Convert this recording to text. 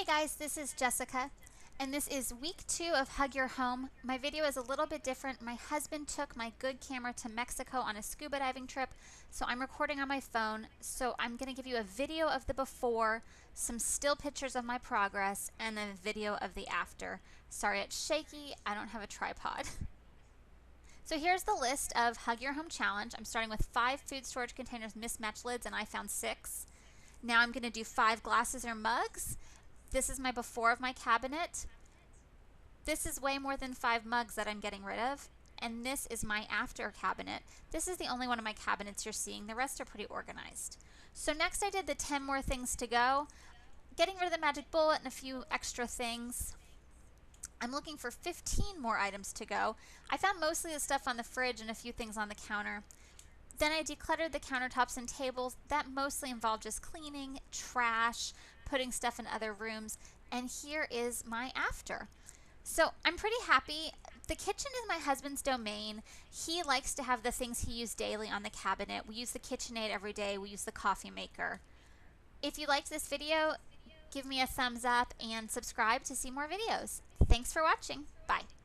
Hey guys, this is Jessica, and this is week 2 of Hug Your Home. My video is a little bit different. My husband took my good camera to Mexico on a scuba diving trip, so I'm recording on my phone. So I'm going to give you a video of the before, some still pictures of my progress, and a video of the after. Sorry it's shaky, I don't have a tripod. So here's the list of Hug Your Home challenge. I'm starting with 5 food storage containers mismatched lids, and I found 6. Now I'm going to do 5 glasses or mugs. This is my before of my cabinet. This is way more than 5 mugs that I'm getting rid of. And this is my after cabinet. This is the only one of my cabinets you're seeing. The rest are pretty organized. So next I did the 10 more things to go. Getting rid of the magic bullet and a few extra things. I'm looking for 15 more items to go. I found mostly the stuff on the fridge and a few things on the counter. Then I decluttered the countertops and tables. That mostly involved just cleaning, trash, putting stuff in other rooms, and here is my after. So I'm pretty happy. The kitchen is my husband's domain. He likes to have the things he uses daily on the cabinet. We use the KitchenAid every day. We use the coffee maker. If you liked this video, give me a thumbs up and subscribe to see more videos. Thanks for watching. Bye.